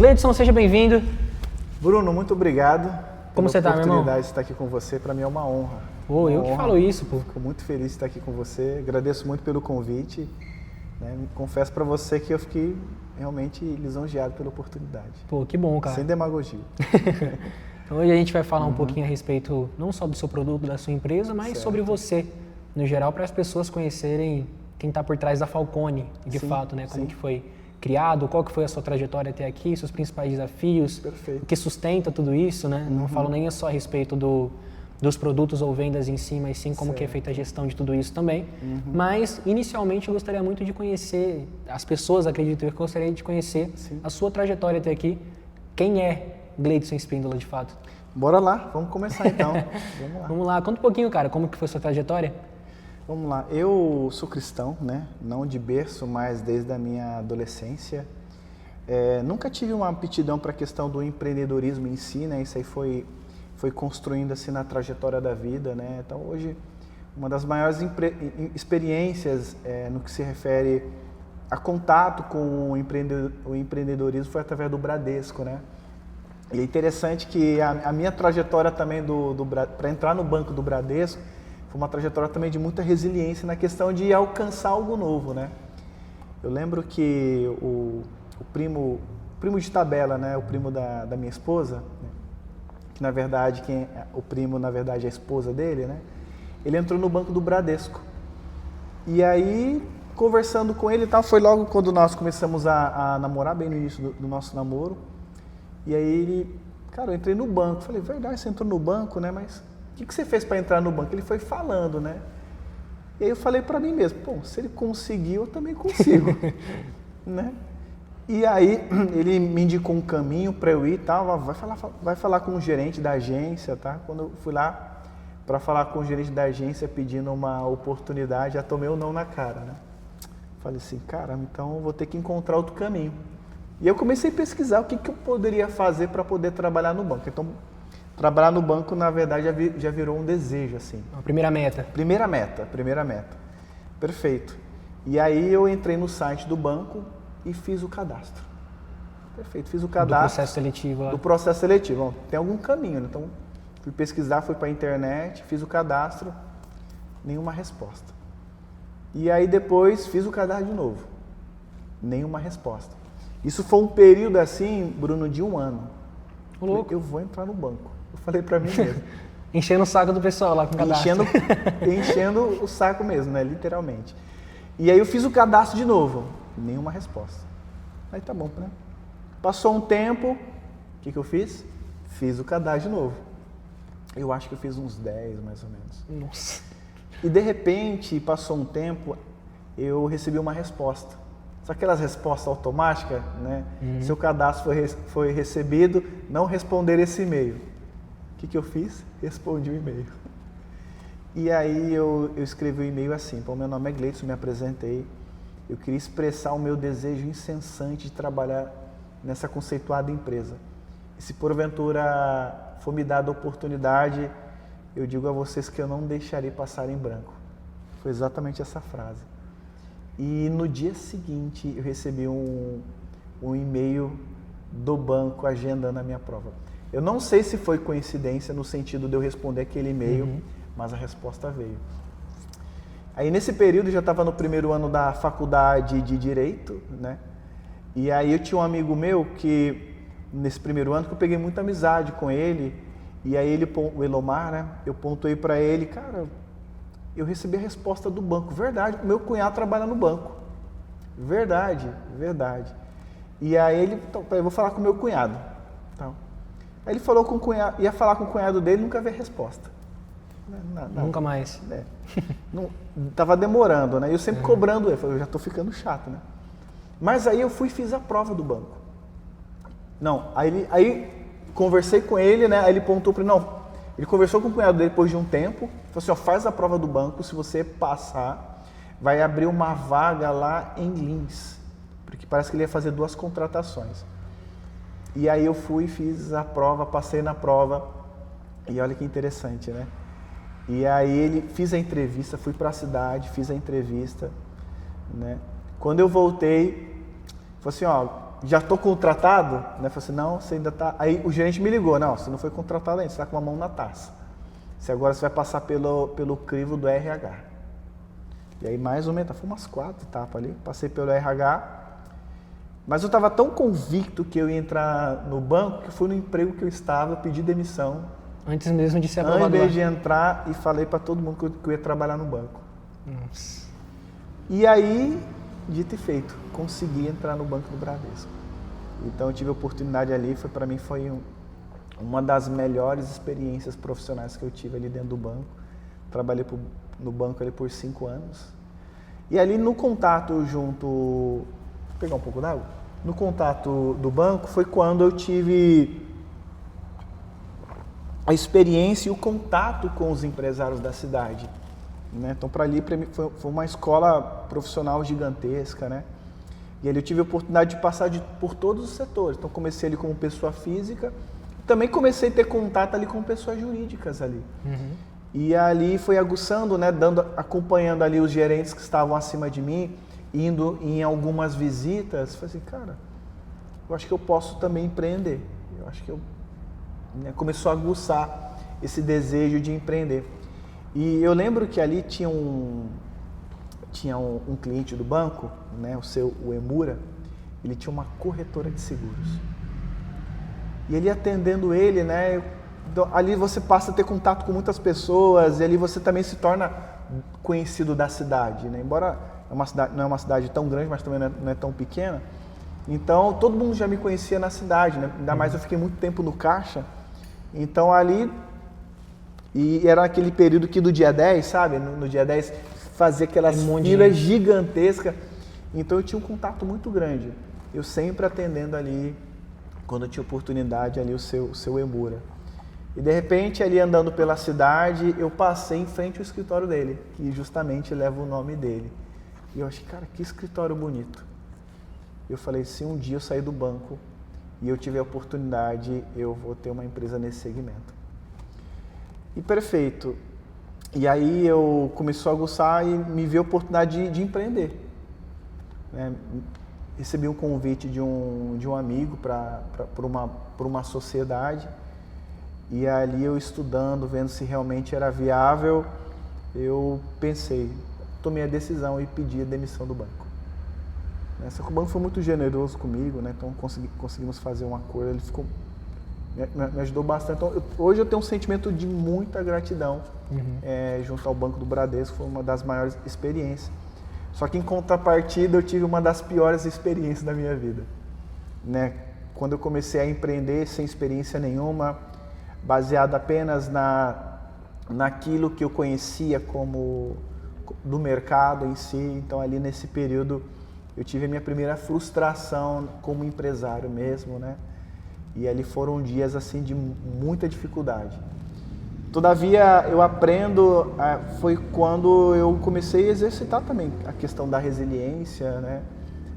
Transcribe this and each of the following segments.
Gleidson, seja bem-vindo. Bruno, muito obrigado Como você tá, meu irmão? pela oportunidade de estar aqui com você. Para mim é uma honra. Pô, eu que falo isso, pô. Fico muito feliz de estar aqui com você. Agradeço muito pelo convite. Né? Confesso para você que eu fiquei realmente lisonjeado pela oportunidade. Pô, que bom, cara. Sem demagogia. Então, hoje a gente vai falar um pouquinho a respeito não só do seu produto, da sua empresa, mas sobre você, no geral, para as pessoas conhecerem quem está por trás da Falcone, de fato, né? Como que foi criado, qual que foi a sua trajetória até aqui, seus principais desafios, Perfeito. o que sustenta tudo isso, né? Não falo nem só a respeito dos produtos ou vendas em si, mas sim como que é feita a gestão de tudo isso também. Mas, inicialmente, eu gostaria muito de conhecer, as pessoas, acredito eu, que gostaria de conhecer a sua trajetória até aqui. Quem é Gleidson Espíndola, de fato? Bora lá, vamos começar então. Vamos lá. Vamos lá, conta um pouquinho, cara, como que foi a sua trajetória? Vamos lá, eu sou cristão, né? Não de berço, mas desde a minha adolescência. Nunca tive uma aptidão para a questão do empreendedorismo em si, né? Isso aí foi construindo assim na trajetória da vida, né? Então hoje, uma das maiores experiências no que se refere a contato com o empreendedorismo foi através do Bradesco, né? E é interessante que a minha trajetória também para entrar no banco do Bradesco foi uma trajetória também de muita resiliência na questão de alcançar algo novo, né? Eu lembro que o primo de tabela, né? O primo da minha esposa, né? Que na verdade o primo na verdade é a esposa dele, né? Ele entrou no banco do Bradesco. E aí, conversando com ele e tal, foi logo quando nós começamos a namorar, bem no início do nosso namoro. E aí ele, cara, eu entrei no banco. Falei, verdade, você entrou no banco, né? Mas o que você fez para entrar no banco? Ele foi falando, né? E aí eu falei para mim mesmo, pô, se ele conseguiu, eu também consigo, né? E aí ele me indicou um caminho para eu ir e tal, vai falar com o gerente da agência, tá? Quando eu fui lá para falar com o gerente da agência pedindo uma oportunidade, já tomei o não na cara, né? Falei assim, caramba, então eu vou ter que encontrar outro caminho. E eu comecei a pesquisar o que eu poderia fazer para poder trabalhar no banco. Então, trabalhar no banco, na verdade, já virou um desejo, assim. A primeira meta. Primeira meta. Perfeito. E aí eu entrei no site do banco e fiz o cadastro. Perfeito, fiz o cadastro. Do processo seletivo. Do processo seletivo. Bom, tem algum caminho, né? Então, fui pesquisar, fui para a internet, fiz o cadastro, nenhuma resposta. E aí depois fiz o cadastro de novo, nenhuma resposta. Isso foi um período assim, Bruno, de 1 ano. Louco. Eu vou entrar no banco. Eu falei para mim mesmo. Enchendo o saco do pessoal lá com o cadastro. Enchendo o saco mesmo, né? Literalmente. E aí eu fiz o cadastro de novo. Nenhuma resposta. Aí tá bom, né? Passou um tempo, o que eu fiz? Fiz o cadastro de novo. Eu acho que eu fiz uns 10, mais ou menos. Nossa. E de repente, passou um tempo, eu recebi uma resposta. Só aquelas respostas automáticas, né? Seu cadastro foi recebido, não responder esse e-mail. O que eu fiz? Respondi o e-mail. E aí eu escrevi o e-mail assim, pô, meu nome é Gleidson, me apresentei. Eu queria expressar o meu desejo incessante de trabalhar nessa conceituada empresa. E se porventura for me dada a oportunidade, eu digo a vocês que eu não deixarei passar em branco. Foi exatamente essa frase. E no dia seguinte eu recebi um e-mail do banco agendando a minha prova. Eu não sei se foi coincidência no sentido de eu responder aquele e-mail, mas a resposta veio. Aí nesse período eu já estava no primeiro ano da faculdade de Direito, né? E aí eu tinha um amigo meu que, nesse primeiro ano, que eu peguei muita amizade com ele, e aí o Elomar, né? Eu pontuei para ele, cara, eu recebi a resposta do banco. Verdade, meu cunhado trabalha no banco. Verdade. E aí ele, então, eu vou falar com o meu cunhado. Então, aí ele falou com o cunhado, ia falar com o cunhado dele, nunca veio a resposta. Nunca mais. Não, tava demorando, né? Eu sempre cobrando ele, eu já tô ficando chato, né? Mas aí eu fui e fiz a prova do banco. Não, aí conversei com ele, né? Aí ele pontou para mim, não, ele conversou com o cunhado dele depois de um tempo, falou assim, ó, faz a prova do banco, se você passar, vai abrir uma vaga lá em Lins, porque parece que ele ia fazer 2 contratações. E aí eu fui, fiz a prova, passei na prova, e olha que interessante, né? E aí fiz a entrevista, fui para a cidade, fiz a entrevista, né? Quando eu voltei, falei assim, ó, já estou contratado? Né? Eu falei assim, não, você ainda está... Aí o gerente me ligou, não, você não foi contratado ainda, você está com uma mão na taça. Agora você vai passar pelo crivo do RH. E aí mais ou menos, foi umas 4 etapas ali, passei pelo RH, mas eu estava tão convicto que eu ia entrar no banco, que fui no emprego que eu estava, pedi demissão. Antes mesmo de ser aprovado. Antes de entrar e falei para todo mundo que eu ia trabalhar no banco. Nossa. E aí, dito e feito, consegui entrar no Banco do Bradesco. Então eu tive a oportunidade ali, para mim foi uma das melhores experiências profissionais que eu tive ali dentro do banco. Trabalhei no banco ali por 5 anos. E ali no contato junto... Vou pegar um pouco d'água? No contato do banco foi quando eu tive a experiência e o contato com os empresários da cidade. Né? Então, para mim, foi uma escola profissional gigantesca, né? E ali eu tive a oportunidade de passar por todos os setores. Então, comecei ali como pessoa física, também comecei a ter contato ali com pessoas jurídicas ali. Uhum. E ali foi aguçando, né? Acompanhando ali os gerentes que estavam acima de mim, indo em algumas visitas. Falei assim, cara, eu acho que eu posso também empreender. Eu acho que começou a aguçar esse desejo de empreender. E eu lembro que ali tinha um cliente do banco, né, o Emura, ele tinha uma corretora de seguros. E ele atendendo ele, né, ali você passa a ter contato com muitas pessoas e ali você também se torna conhecido da cidade, né? Embora não é uma cidade tão grande, mas também não é tão pequena. Então todo mundo já me conhecia na cidade, né? Ainda mais eu fiquei muito tempo no caixa. Então ali... E era aquele período que do dia 10, sabe? No dia 10 fazia aquelas filas gigantescas. Então eu tinha um contato muito grande. Eu sempre atendendo ali, quando eu tinha oportunidade, ali o seu Emura. E de repente, ali andando pela cidade, eu passei em frente ao escritório dele, que justamente leva o nome dele. E eu achei, cara, que escritório bonito. Eu falei, se um dia eu sair do banco e eu tiver a oportunidade, eu vou ter uma empresa nesse segmento. E perfeito. E aí eu comecei a aguçar e me vi a oportunidade de empreender. Né? Recebi um convite de um amigo por uma sociedade. E ali eu estudando, vendo se realmente era viável, eu pensei, tomei a decisão e pedi a demissão do banco. Só que o banco foi muito generoso comigo, né? Então conseguimos fazer um acordo, ele me ajudou bastante. Então, hoje eu tenho um sentimento de muita gratidão junto ao Banco do Bradesco, foi uma das maiores experiências. Só que em contrapartida eu tive uma das piores experiências da minha vida. Né? Quando eu comecei a empreender sem experiência nenhuma, baseado apenas naquilo que eu conhecia como do mercado em si, então ali nesse período eu tive a minha primeira frustração como empresário mesmo, né? E ali foram dias assim de muita dificuldade. Todavia, eu aprendo, foi quando eu comecei a exercitar também a questão da resiliência, né?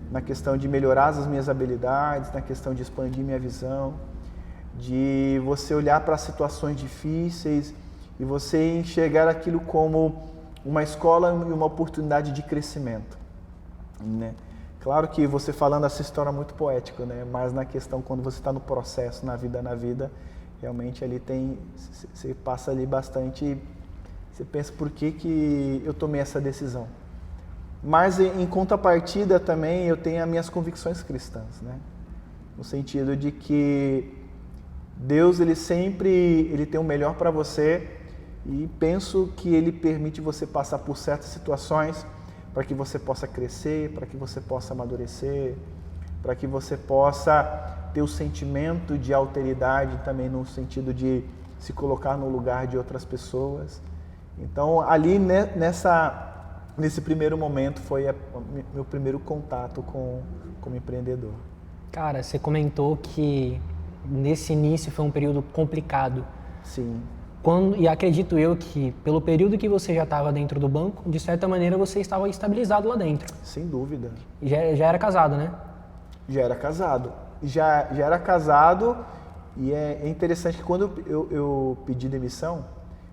Na questão de melhorar as minhas habilidades, na questão de expandir minha visão, de você olhar para situações difíceis e você enxergar aquilo como uma escola e uma oportunidade de crescimento, né? Claro que você falando essa história é muito poética, né? Mas na questão, quando você está no processo, na vida, realmente ali você passa ali bastante, você pensa por que eu tomei essa decisão. Mas em contrapartida também eu tenho as minhas convicções cristãs, né? No sentido de que Deus ele tem o melhor para você e penso que Ele permite você passar por certas situações para que você possa crescer, para que você possa amadurecer, para que você possa ter o sentimento de alteridade também no sentido de se colocar no lugar de outras pessoas. Então, ali nesse primeiro momento foi meu primeiro contato como empreendedor. Cara, você comentou que nesse início foi um período complicado. Sim. E acredito eu que, pelo período que você já estava dentro do banco, de certa maneira você estava estabilizado lá dentro. Sem dúvida. E já era casado, né? Já era casado. Já era casado e é interessante que quando eu pedi demissão,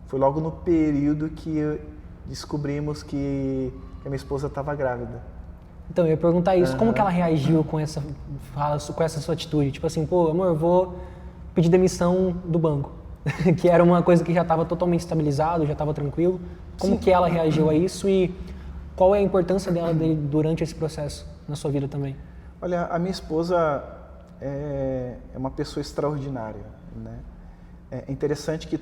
foi logo no período que descobrimos que a minha esposa estava grávida. Então, eu ia perguntar isso, como que ela reagiu com essa sua atitude? Tipo assim, pô, amor, eu vou pedir demissão do banco, que era uma coisa que já estava totalmente estabilizado, já estava tranquilo. Como que ela reagiu a isso e qual é a importância dela durante esse processo na sua vida também? Olha, a minha esposa é uma pessoa extraordinária, né? É interessante que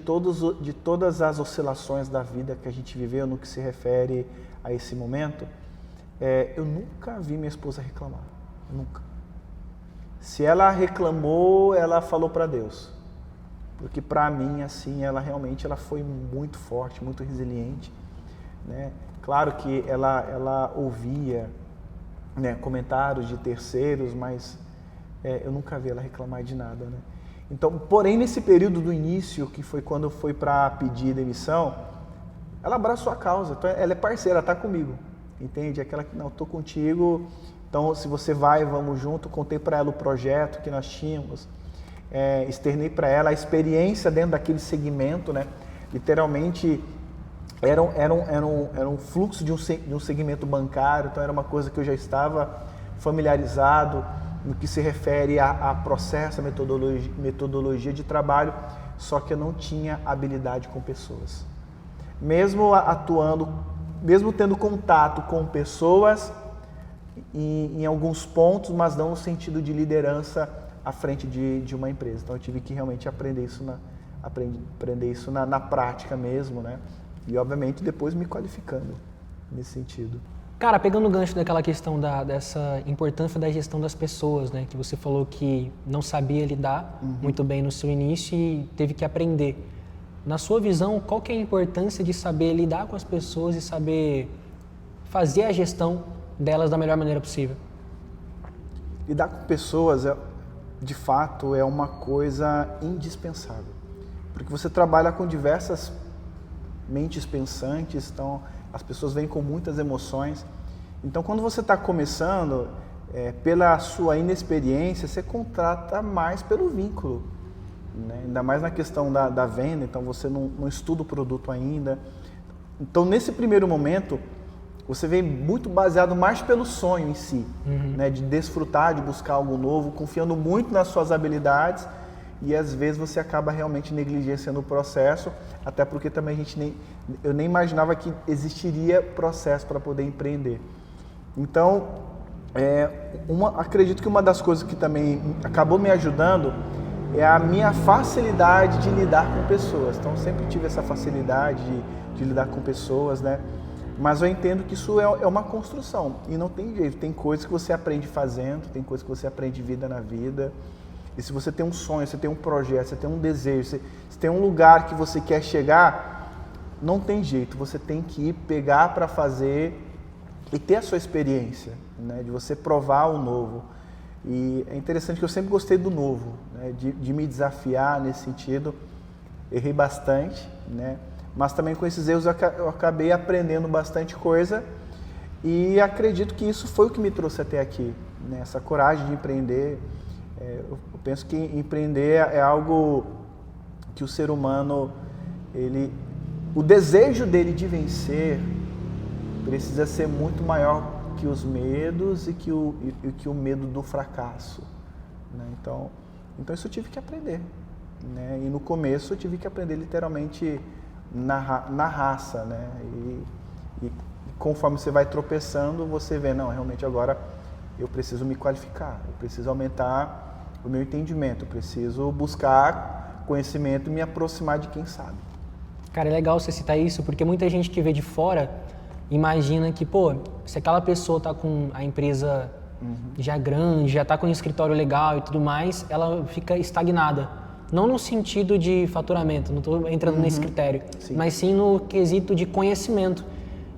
de todas as oscilações da vida que a gente viveu no que se refere a esse momento, eu nunca vi minha esposa reclamar, nunca. Se ela reclamou, ela falou para Deus, porque para mim, assim, ela foi muito forte, muito resiliente, né? Claro que ela ouvia, né, comentários de terceiros, mas eu nunca vi ela reclamar de nada, né? Então, porém, nesse período do início, que foi quando eu fui para pedir demissão, ela abraçou a causa, então ela é parceira, ela está comigo, entende? Aquela que, não, estou contigo, então se você vai, vamos junto. Contei para ela o projeto que nós tínhamos, externei para ela a experiência dentro daquele segmento, né? Literalmente, era um fluxo de um segmento bancário, então era uma coisa que eu já estava familiarizado no que se refere a processo, a metodologia de trabalho, só que eu não tinha habilidade com pessoas. Mesmo atuando, mesmo tendo contato com pessoas em alguns pontos, mas não no sentido de liderança à frente de uma empresa. Então eu tive que realmente aprender isso na prática mesmo, né? E obviamente depois me qualificando nesse sentido. Cara, pegando o gancho daquela questão dessa importância da gestão das pessoas, né? Que você falou que não sabia lidar muito bem no seu início e teve que aprender. Na sua visão, qual que é a importância de saber lidar com as pessoas e saber fazer a gestão delas da melhor maneira possível? Lidar com pessoas, de fato, é uma coisa indispensável. Porque você trabalha com diversas mentes pensantes, então as pessoas vêm com muitas emoções. Então, quando você está começando, pela sua inexperiência, você contrata mais pelo vínculo, né? Ainda mais na questão da venda, então você não estuda o produto ainda. Então, nesse primeiro momento, você vem muito baseado mais pelo sonho em si, né? De desfrutar, de buscar algo novo, confiando muito nas suas habilidades. E às vezes você acaba realmente negligenciando o processo, até porque também eu nem imaginava que existiria processo para poder empreender. Então, acredito que uma das coisas que também acabou me ajudando é a minha facilidade de lidar com pessoas. Então, eu sempre tive essa facilidade de lidar com pessoas, né? Mas eu entendo que isso é uma construção e não tem jeito. Tem coisas que você aprende fazendo, tem coisas que você aprende vida na vida. E se você tem um sonho, você tem um projeto, você tem um desejo, você tem um lugar que você quer chegar, não tem jeito, você tem que ir pegar para fazer e ter a sua experiência, né? De você provar o novo. E é interessante que eu sempre gostei do novo, né? De me desafiar nesse sentido. Errei bastante, né? Mas também com esses erros eu acabei aprendendo bastante coisa e acredito que isso foi o que me trouxe até aqui, né? Essa coragem de empreender. Eu penso que empreender é algo que o ser humano, o desejo dele de vencer precisa ser muito maior que os medos e que o medo do fracasso, né? Então isso eu tive que aprender, né? E no começo eu tive que aprender literalmente na raça, né? E conforme você vai tropeçando, você vê, não, realmente agora eu preciso me qualificar, eu preciso aumentar o meu entendimento, eu preciso buscar conhecimento e me aproximar de quem sabe. Cara, é legal você citar isso, porque muita gente que vê de fora imagina que, pô, se aquela pessoa tá com a empresa já grande, já tá com um escritório legal e tudo mais, ela fica estagnada. Não no sentido de faturamento, não estou entrando nesse critério, mas sim no quesito de conhecimento.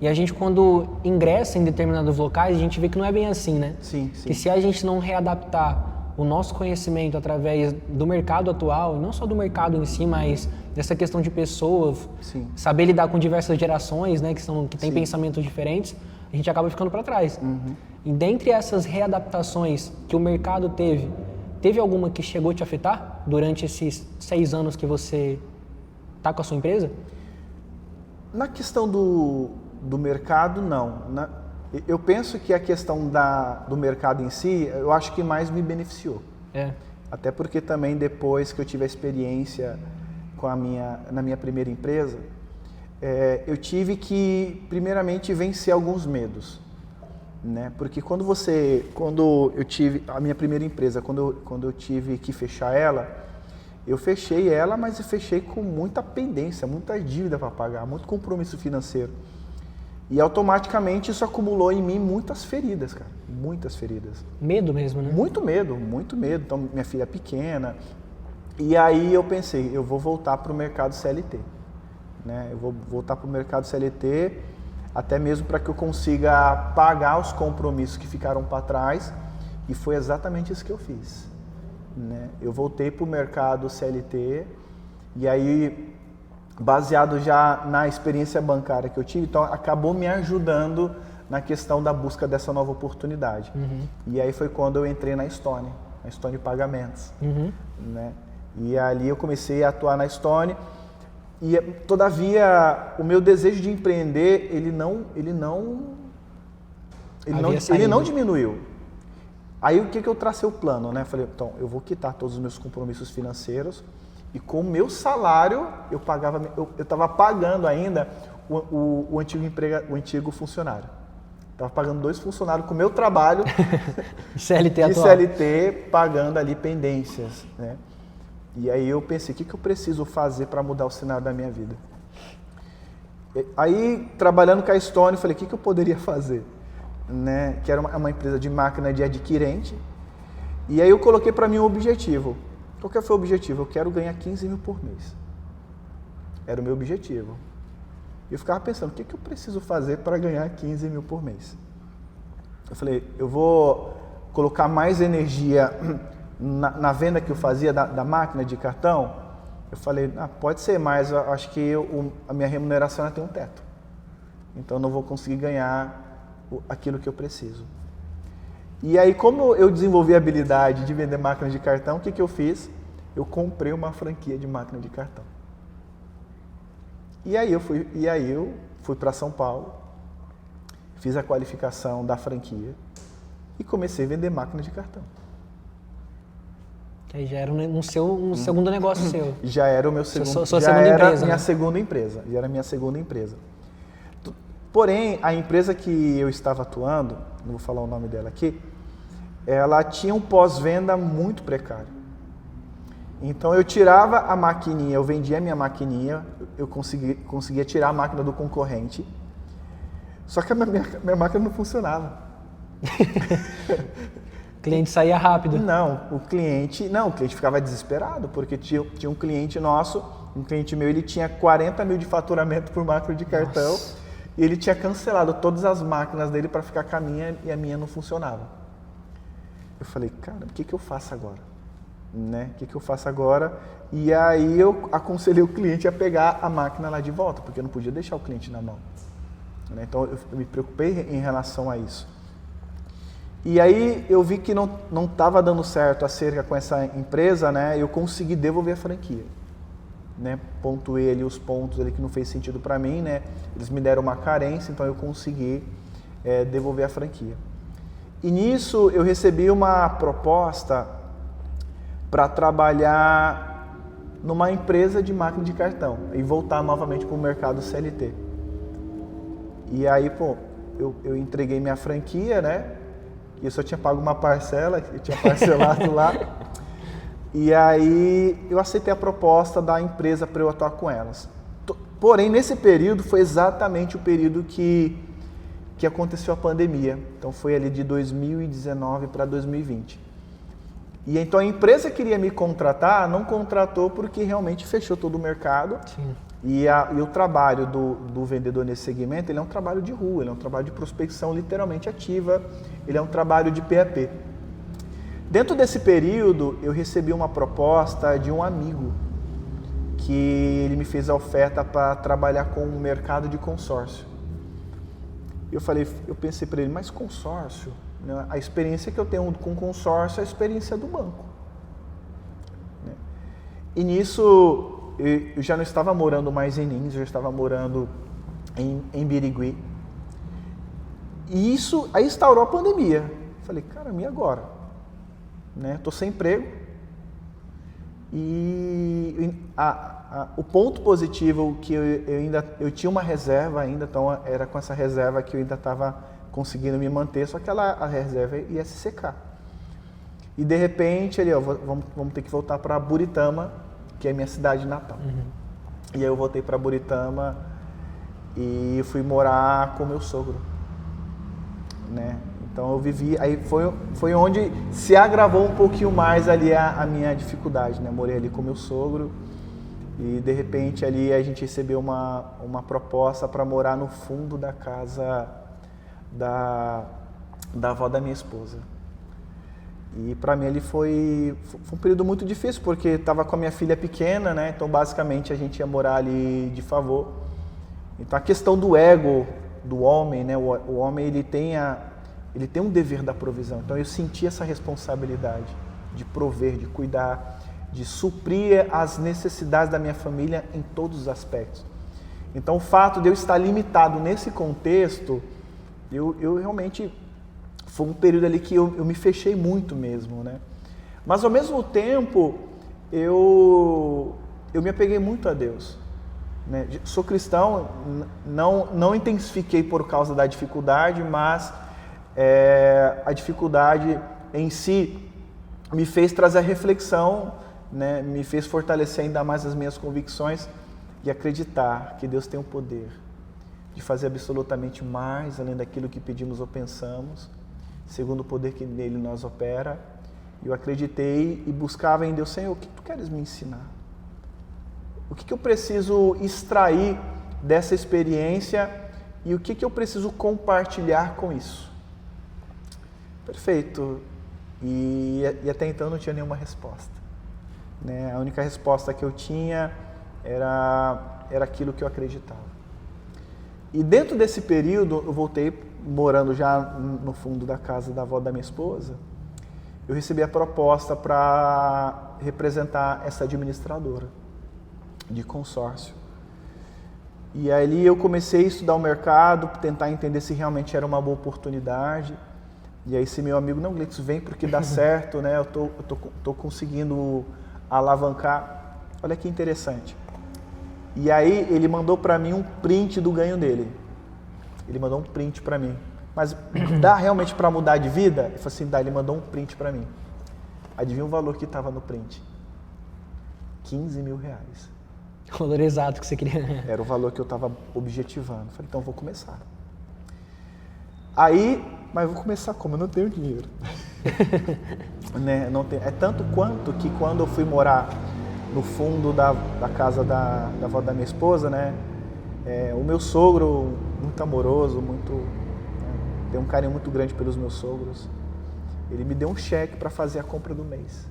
E a gente, quando ingressa em determinados locais, a gente vê que não é bem assim, né? Sim. Que se a gente não readaptar o nosso conhecimento através do mercado atual, não só do mercado em si, mas dessa questão de pessoas, saber lidar com diversas gerações, né, que têm pensamentos diferentes, a gente acaba ficando para trás. E dentre essas readaptações que o mercado teve alguma que chegou a te afetar durante esses 6 anos que você está com a sua empresa? Na questão do mercado, não. Eu penso que a questão do mercado em si, eu acho que mais me beneficiou. Até porque também depois que eu tive a experiência na minha primeira empresa, eu tive que primeiramente vencer alguns medos, né? Porque quando eu tive a minha primeira empresa, quando eu tive que fechar ela, eu fechei ela, mas eu fechei com muita pendência, muita dívida para pagar, muito compromisso financeiro. E automaticamente isso acumulou em mim muitas feridas, cara. Muitas feridas. Medo mesmo, né? Muito medo, muito medo. Então, minha filha é pequena. E aí eu pensei, eu vou voltar para o mercado CLT. Né? Eu vou voltar para o mercado CLT, até mesmo para que eu consiga pagar os compromissos que ficaram para trás. E foi exatamente isso que eu fiz. Né? Eu voltei para o mercado CLT e aí, baseado já na experiência bancária que eu tive, então acabou me ajudando na questão da busca dessa nova oportunidade. E aí foi quando eu entrei na Stone Pagamentos. Né? E ali eu comecei a atuar na Stone e, todavia, o meu desejo de empreender, ele não diminuiu. Aí o que eu tracei o plano, né? Falei, então, eu vou quitar todos os meus compromissos financeiros e com o meu salário eu estava pagando ainda o antigo funcionário. Estava pagando 2 funcionários com o meu trabalho CLT de atual. CLT, pagando ali pendências, né? E aí eu pensei, o que eu preciso fazer para mudar o cenário da minha vida? Aí, trabalhando com a Stone, falei, o que eu poderia fazer? Né? Que era uma empresa de máquina de adquirente. E aí eu coloquei para mim um objetivo. Qual que foi o objetivo? Eu quero ganhar 15 mil por mês. Era o meu objetivo. E eu ficava pensando, o que eu preciso fazer para ganhar 15 mil por mês? Eu falei, eu vou colocar mais energia na venda que eu fazia da máquina de cartão. Eu falei, pode ser, mas eu acho que a minha remuneração tem um teto. Então eu não vou conseguir ganhar aquilo que eu preciso. E aí, como eu desenvolvi a habilidade de vender máquina de cartão, o que eu fiz? Eu comprei uma franquia de máquina de cartão. E aí eu fui para São Paulo, fiz a qualificação da franquia e comecei a vender máquina de cartão. Aí já era um segundo negócio seu. Já era o meu segundo. Sua já segunda era empresa, minha né? segunda empresa. Já era minha segunda empresa. Porém, a empresa que eu estava atuando, não vou falar o nome dela aqui, ela tinha um pós-venda muito precário. Então eu tirava a maquininha, eu vendia a minha maquininha, eu conseguia tirar a máquina do concorrente, só que a minha máquina não funcionava. O cliente saía rápido. O cliente ficava desesperado, porque tinha um cliente nosso, um cliente meu, ele tinha 40 mil de faturamento por máquina de cartão. Nossa. E ele tinha cancelado todas as máquinas dele para ficar com a minha e a minha não funcionava. Eu falei, cara, o que eu faço agora? Né? O que eu faço agora? E aí eu aconselhei o cliente a pegar a máquina lá de volta, porque eu não podia deixar o cliente na mão. Né? Então eu me preocupei em relação a isso. E aí eu vi que não estava dando certo acerca com essa empresa, né? Eu consegui devolver a franquia. Né, pontuei ali os pontos ali que não fez sentido para mim, né? Eles me deram uma carência, então eu consegui devolver a franquia. E nisso eu recebi uma proposta para trabalhar numa empresa de máquina de cartão e voltar novamente para o mercado CLT. E aí, eu entreguei minha franquia, né? E eu só tinha pago uma parcela, eu tinha parcelado lá. E aí eu aceitei a proposta da empresa para eu atuar com elas. Porém, nesse período foi exatamente o período que aconteceu a pandemia. Então foi ali de 2019 para 2020. E então a empresa que queria me contratar, não contratou porque realmente fechou todo o mercado. Sim. E o trabalho do vendedor nesse segmento, ele é um trabalho de rua, ele é um trabalho de prospecção literalmente ativa, ele é um trabalho de PAP. Dentro desse período, eu recebi uma proposta de um amigo, que ele me fez a oferta para trabalhar com um mercado de consórcio. Eu pensei para ele, mas consórcio? Né? A experiência que eu tenho com consórcio é a experiência do banco. Né? E nisso, eu já não estava morando mais em Lins, eu já estava morando em Birigui. E isso, aí instaurou a pandemia. Falei, caramba, e agora? Né? Tô sem emprego. E o ponto positivo que eu tinha uma reserva ainda, então era com essa reserva que eu ainda estava conseguindo me manter, só que a reserva ia se secar. E de repente, ali, ó, vamos ter que voltar para Buritama, que é minha cidade natal. E aí eu voltei para Buritama e fui morar com meu sogro, né? Então eu vivi, aí foi onde se agravou um pouquinho mais ali a minha dificuldade, né? Morei ali com meu sogro e de repente ali a gente recebeu uma proposta para morar no fundo da casa da avó da minha esposa. E para mim ele foi um período muito difícil, porque estava com a minha filha pequena, né? Então basicamente a gente ia morar ali de favor. Então a questão do ego do homem, né? O homem ele tem um dever da provisão. Então eu senti essa responsabilidade de prover, de cuidar, de suprir as necessidades da minha família em todos os aspectos. Então o fato de eu estar limitado nesse contexto, eu realmente... Foi um período ali que eu me fechei muito mesmo, né? Mas ao mesmo tempo, eu me apeguei muito a Deus, né? Sou cristão, não intensifiquei por causa da dificuldade, mas a dificuldade em si me fez trazer a reflexão, né? Me fez fortalecer ainda mais as minhas convicções e acreditar que Deus tem o poder de fazer absolutamente mais além daquilo que pedimos ou pensamos, segundo o poder que nele nós opera. Eu acreditei e buscava em Deus, Senhor, o que tu queres me ensinar? O que eu preciso extrair dessa experiência e o que eu preciso compartilhar com isso? Perfeito. E até então não tinha nenhuma resposta, né? A única resposta que eu tinha era aquilo que eu acreditava. E dentro desse período, eu voltei morando já no fundo da casa da avó da minha esposa, eu recebi a proposta para representar essa administradora de consórcio. E ali eu comecei a estudar o mercado, tentar entender se realmente era uma boa oportunidade. E aí esse meu amigo, não, Gleitson, vem porque dá certo, né? Eu tô conseguindo alavancar. Olha que interessante. E aí ele mandou para mim um print do ganho dele. Ele mandou um print para mim. Mas dá realmente para mudar de vida? Eu falei assim, dá. Ele mandou um print para mim. Adivinha o valor que estava no print? 15 mil reais. O valor exato que você queria. Era o valor que eu estava objetivando. Eu falei, então vou começar. Aí, mas vou começar como? Eu não tenho dinheiro. Né? Não tenho. É tanto quanto que quando eu fui morar no fundo da casa da avó da minha esposa, né? O meu sogro, muito amoroso, tem um carinho muito grande pelos meus sogros. Ele me deu um cheque para fazer a compra do mês,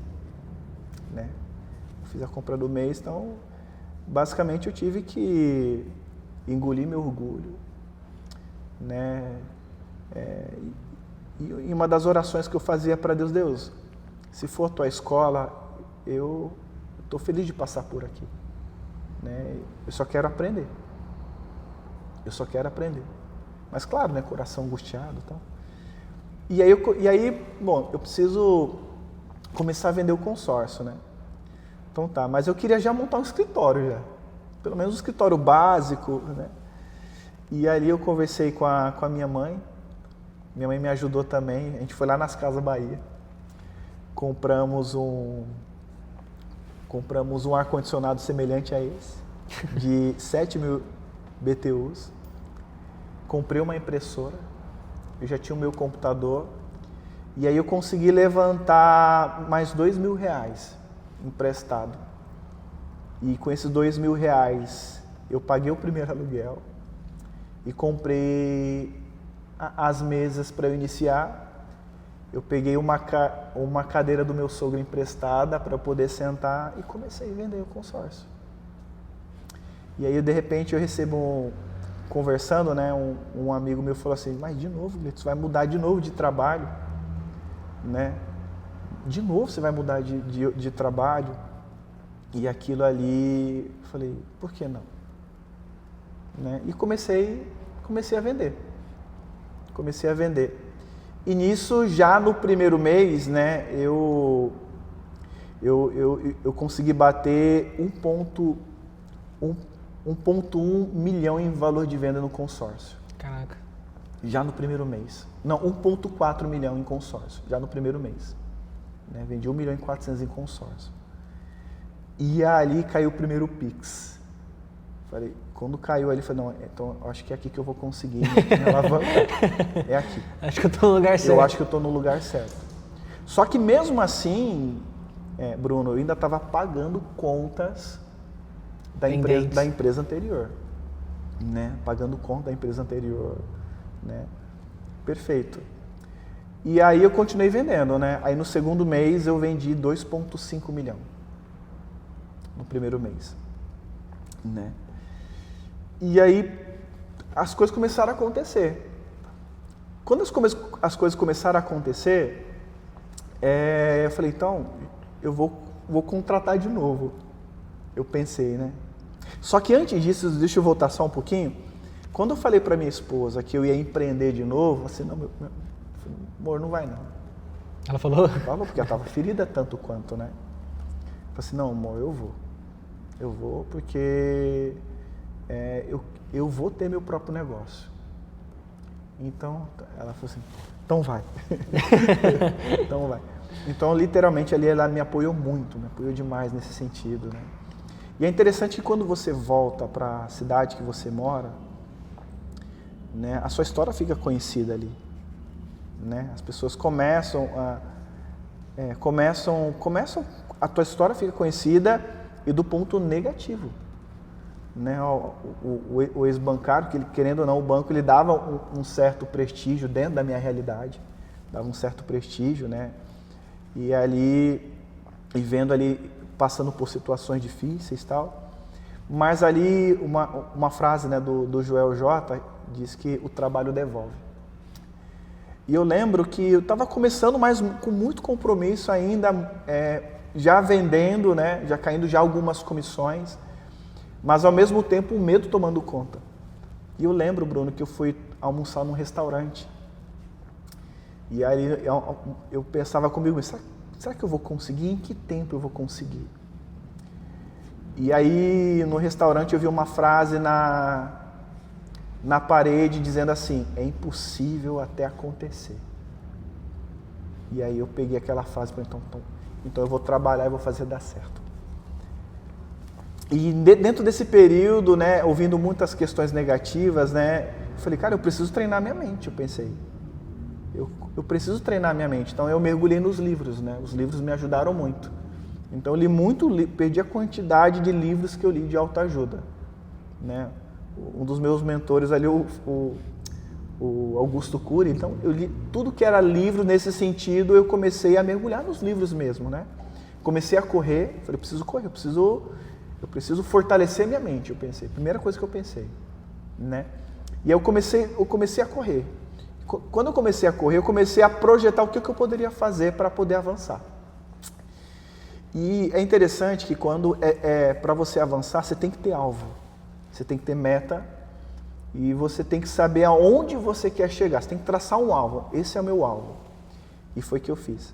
né? Eu fiz a compra do mês, então basicamente eu tive que engolir meu orgulho, né? E uma das orações que eu fazia para Deus, se for a tua escola, eu estou feliz de passar por aqui, né? Eu só quero aprender. Eu só quero aprender. Mas claro, né, coração angustiado e tal. E aí, bom, eu preciso começar a vender o consórcio, né? Então tá, mas eu queria já montar um escritório já. Pelo menos um escritório básico, né? E ali eu conversei com a minha mãe. Minha mãe me ajudou também. A gente foi lá nas Casas Bahia. Compramos um ar-condicionado semelhante a esse, de 7 mil BTUs. Comprei uma impressora, eu já tinha o meu computador, e aí eu consegui levantar mais 2 mil reais emprestado. E com esses 2 mil reais eu paguei o primeiro aluguel e comprei as mesas para eu iniciar. Eu peguei uma cadeira do meu sogro emprestada para eu poder sentar e comecei a vender o consórcio. E aí, de repente, eu recebo, conversando, né, um amigo meu falou assim, mas de novo, Gleitson, vai mudar de novo de trabalho, né? De novo você vai mudar de trabalho? E aquilo ali, eu falei, por que não? Né? E comecei a vender. Comecei a vender. E nisso, já no primeiro mês, né, eu consegui bater 1,1 milhão em valor de venda no consórcio. Caraca. Já no primeiro mês. Não, 1,4 milhão em consórcio, já no primeiro mês. Né, vendi 1 milhão e 400 em consórcio. E ali caiu o primeiro Pix. Falei, quando caiu ali, falei, não, então acho que é aqui que eu vou conseguir me alavancar. É aqui. Acho que eu tô no lugar certo. Eu acho que eu tô no lugar certo. Só que mesmo assim, Bruno, eu ainda estava pagando contas da empresa anterior. Né? Pagando conta da empresa anterior. Né? Perfeito. E aí eu continuei vendendo, né? Aí no segundo mês eu vendi 2,5 milhão. No primeiro mês. Né? E aí as coisas começaram a acontecer. Quando as coisas começaram a acontecer, eu falei, então, eu vou contratar de novo. Eu pensei, né? Só que antes disso, deixa eu voltar só um pouquinho. Quando eu falei para minha esposa que eu ia empreender de novo, assim, não, amor, não vai não. Ela falou? Falou, porque ela estava ferida tanto quanto, né? Eu falei assim, não, amor, eu vou. Eu vou porque eu vou ter meu próprio negócio. Então, ela falou assim, então vai. Então vai. Então, literalmente, ali ela me apoiou muito, me apoiou demais nesse sentido, né? E é interessante que quando você volta para a cidade que você mora, né, a sua história fica conhecida ali. Né? As pessoas começam a tua história fica conhecida e do ponto negativo. Né? O ex-bancário, que ele, querendo ou não, o banco ele dava um certo prestígio dentro da minha realidade, dava um certo prestígio, né? E ali, e vendo ali, passando por situações difíceis e tal, mas ali uma frase, né, do Joel J diz que o trabalho devolve. E eu lembro que eu estava começando, mas com muito compromisso ainda, já vendendo, né, já caindo já algumas comissões, mas ao mesmo tempo o medo tomando conta. E eu lembro, Bruno, que eu fui almoçar num restaurante. E aí eu pensava comigo, será que eu vou conseguir? Em que tempo eu vou conseguir? E aí no restaurante eu vi uma frase na parede dizendo assim, é impossível até acontecer. E aí eu peguei aquela frase e falei, então eu vou trabalhar e vou fazer dar certo. E dentro desse período, né, ouvindo muitas questões negativas, né, eu falei, cara, eu preciso treinar minha mente, eu pensei. Eu preciso treinar minha mente. Então eu mergulhei nos livros, né, os livros me ajudaram muito. Então eu li muito, perdi a quantidade de livros que eu li de autoajuda, né. Um dos meus mentores ali, o Augusto Cury, então eu li tudo que era livro nesse sentido, eu comecei a mergulhar nos livros mesmo, né. Comecei a correr, falei, eu preciso correr, eu preciso fortalecer minha mente, eu pensei. Primeira coisa que eu pensei, né? E aí eu comecei a correr. Quando eu comecei a correr, eu comecei a projetar o que eu poderia fazer para poder avançar. E é interessante que quando para você avançar, você tem que ter alvo. Você tem que ter meta e você tem que saber aonde você quer chegar. Você tem que traçar um alvo. Esse é o meu alvo. E foi o que eu fiz.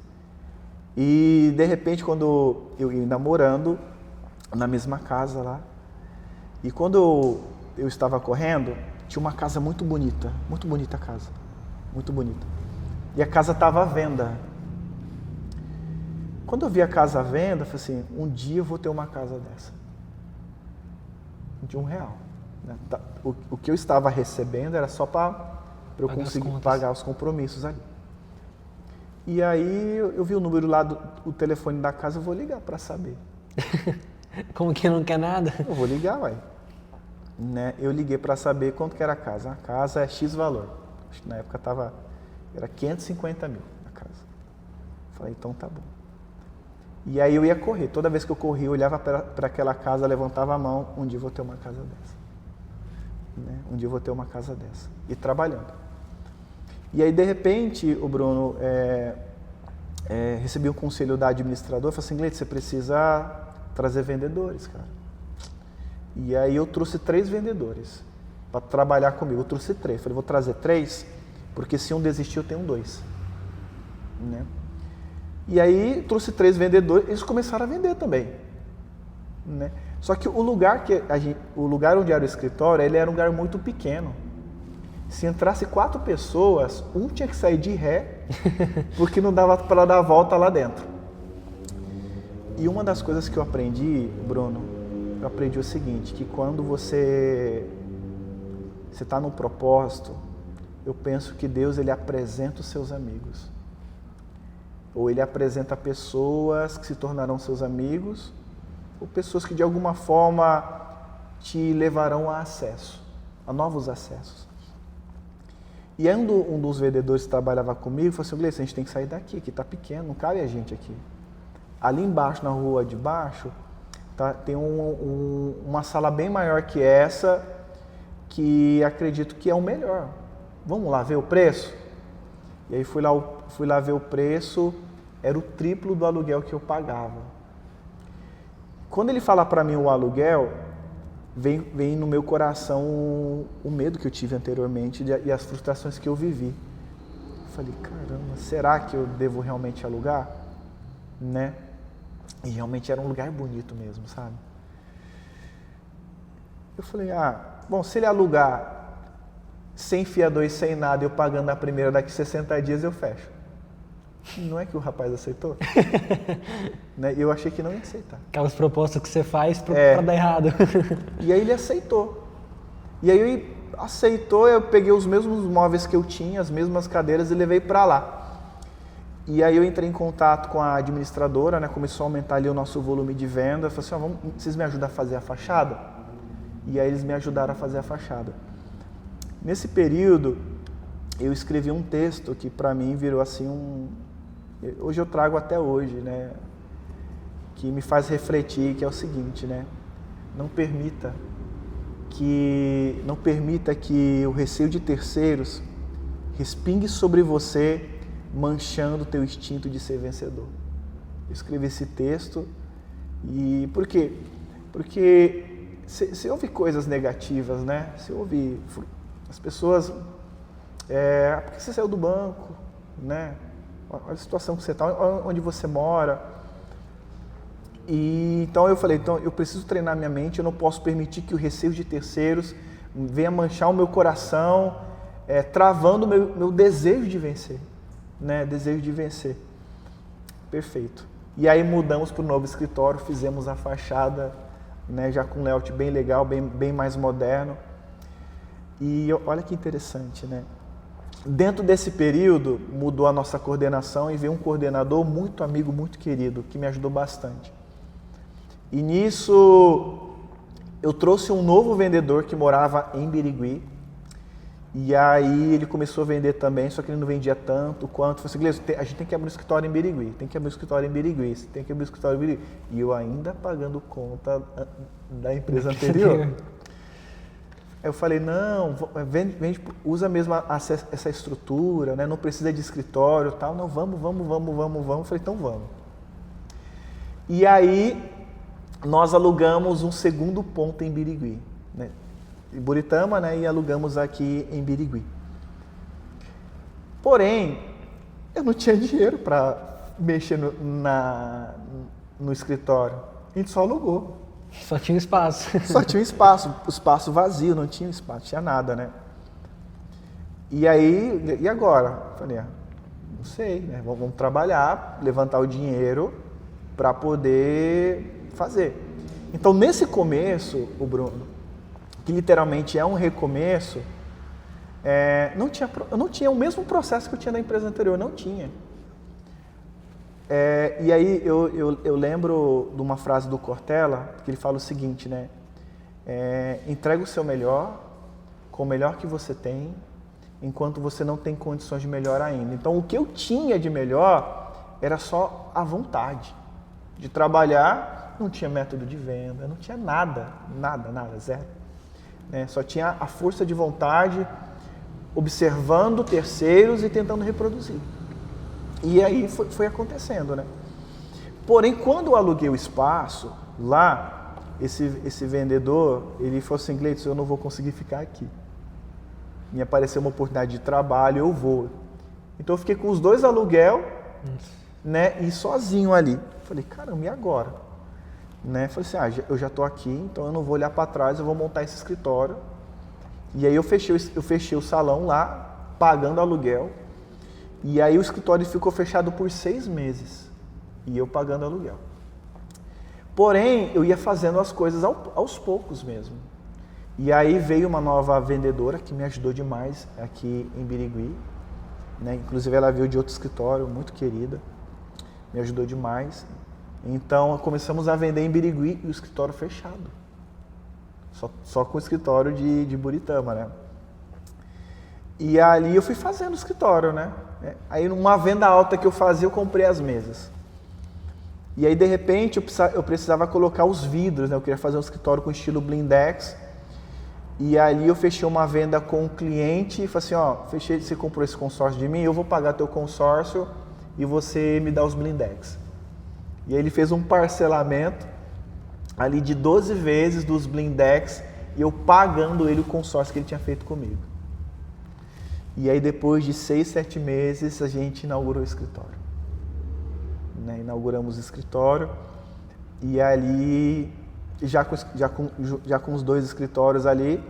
E de repente, quando eu ia namorando, na mesma casa lá. E quando eu estava correndo, tinha uma casa muito bonita a casa, muito bonita. E a casa estava à venda. Quando eu vi a casa à venda, eu falei assim, um dia eu vou ter uma casa dessa. De R$1. Né? O que eu estava recebendo era só para eu conseguir pagar os compromissos ali. E aí eu vi o número lá, o telefone da casa, eu vou ligar para saber. Como que não quer nada? Eu vou ligar, uai. Né? Eu liguei para saber quanto que era a casa. A casa é X valor. Acho que na época era 550 mil a casa. Falei, então tá bom. E aí eu ia correr. Toda vez que eu corria, eu olhava para aquela casa, levantava a mão, um dia eu vou ter uma casa dessa. Né? Um dia eu vou ter uma casa dessa. E trabalhando. E aí, de repente, o Bruno recebi um conselho da administradora, falou assim, Gleito, você precisa trazer vendedores, cara. E aí eu trouxe 3 vendedores para trabalhar comigo. Eu trouxe 3. Falei, vou trazer 3, porque se um desistir eu tenho 2. Né? E aí trouxe 3 vendedores, eles começaram a vender também. Né? Só que o lugar onde era o escritório, ele era um lugar muito pequeno. Se entrasse 4 pessoas, um tinha que sair de ré, porque não dava para dar a volta lá dentro. E uma das coisas que eu aprendi, Bruno, eu aprendi o seguinte, que quando você está num propósito, eu penso que Deus ele apresenta os seus amigos. Ou ele apresenta pessoas que se tornarão seus amigos, ou pessoas que de alguma forma te levarão a acesso, a novos acessos. E aí um dos vendedores que trabalhava comigo falou assim, Gleice, a gente tem que sair daqui, que está pequeno, não cabe a gente aqui. Ali embaixo, na rua de baixo, tem uma sala bem maior que essa, que acredito que é o melhor. Vamos lá ver o preço? E aí fui lá ver o preço, era o triplo do aluguel que eu pagava. Quando ele fala para mim o aluguel, vem no meu coração o medo que eu tive anteriormente e as frustrações que eu vivi. Eu falei, caramba, será que eu devo realmente alugar? Né? E realmente era um lugar bonito mesmo, sabe? Eu falei, bom, se ele alugar sem fiador e sem nada, eu pagando a primeira daqui 60 dias, eu fecho. Não é que o rapaz aceitou? Né? Eu achei que não ia aceitar. Aquelas propostas que você faz para dar errado. E aí ele aceitou. E aí ele aceitou, eu peguei os mesmos móveis que eu tinha, as mesmas cadeiras e levei para lá. E aí eu entrei em contato com a administradora, né? Começou a aumentar ali o nosso volume de venda. Eu falei assim, vocês me ajudam a fazer a fachada? E aí eles me ajudaram a fazer a fachada. Nesse período, eu escrevi um texto que para mim virou assim hoje eu trago até hoje, né? Que me faz refletir, que é o seguinte, né? Não permita que o receio de terceiros respingue sobre você, manchando o teu instinto de ser vencedor. Eu escrevi esse texto e por quê? Porque se ouve coisas negativas, né? Se ouve as pessoas, por que você saiu do banco, né? Olha a situação que você está, onde você mora. E então eu falei, eu preciso treinar minha mente, eu não posso permitir que o receio de terceiros venha manchar o meu coração, travando o meu desejo de vencer, né? Desejo de vencer. Perfeito. E aí mudamos para o novo escritório, fizemos a fachada, né? Já com um layout bem legal, bem mais moderno. E olha que interessante, né? Dentro desse período, mudou a nossa coordenação e veio um coordenador muito amigo, muito querido, que me ajudou bastante. E nisso, eu trouxe um novo vendedor que morava em Birigui. E aí ele começou a vender também, só que ele não vendia tanto quanto. Eu falei assim, Gleice, a gente tem que abrir um escritório em Birigui, tem que abrir um escritório em Birigui, tem que abrir um escritório em Birigui. E eu ainda pagando conta da empresa anterior. Eu falei, não, vende, usa mesmo essa estrutura, né? Não precisa de escritório e tal. Não, vamos. Eu falei, então vamos. E aí, nós alugamos um segundo ponto em Birigui, né? Em Buritama, né? E alugamos aqui em Birigui. Porém, eu não tinha dinheiro para mexer no escritório. A gente só alugou. Só tinha espaço. Só tinha espaço, o espaço vazio, não tinha espaço, não tinha nada, né? E aí, e agora? Falei, não sei, né? Vamos trabalhar, levantar o dinheiro para poder fazer. Então, nesse começo, o Bruno, que literalmente é um recomeço, eu não tinha o mesmo processo que eu tinha na empresa anterior, não tinha. E aí eu lembro de uma frase do Cortella, que ele fala o seguinte, né? Entrega o seu melhor, com o melhor que você tem, enquanto você não tem condições de melhor ainda. Então, o que eu tinha de melhor era só a vontade de trabalhar, não tinha método de venda, não tinha nada, zero. Só tinha a força de vontade, observando terceiros e tentando reproduzir. E aí foi acontecendo, né? Porém, quando eu aluguei o espaço lá, esse vendedor, ele falou assim, Gleice, eu não vou conseguir ficar aqui. me apareceu uma oportunidade de trabalho, eu vou. Então eu fiquei com os 2 aluguel, né, e sozinho ali. Falei, caramba, e agora? Né? Falei assim, eu já estou aqui, então eu não vou olhar para trás, eu vou montar esse escritório. E aí eu fechei o salão lá, pagando aluguel. E aí o escritório ficou fechado por 6 meses. E eu pagando aluguel. Porém, eu ia fazendo as coisas aos poucos mesmo. E aí veio uma nova vendedora que me ajudou demais aqui em Birigui. Né? Inclusive ela veio de outro escritório, muito querida. Me ajudou demais. Então começamos a vender em Birigui e o escritório fechado. Só com o escritório de Buritama, né? E ali eu fui fazendo o escritório, né? Aí numa venda alta que eu fazia, eu comprei as mesas. E aí de repente eu precisava colocar os vidros, né? Eu queria fazer um escritório com estilo blindex. E ali eu fechei uma venda com um cliente e falei assim, ó, você comprou esse consórcio de mim, eu vou pagar teu consórcio e você me dá os blindex. E aí ele fez um parcelamento ali de 12 vezes dos blindex e eu pagando ele o consórcio que ele tinha feito comigo. E aí depois de 6, 7 meses a gente inaugurou o escritório. Né? Inauguramos o escritório e ali já com os 2 escritórios ali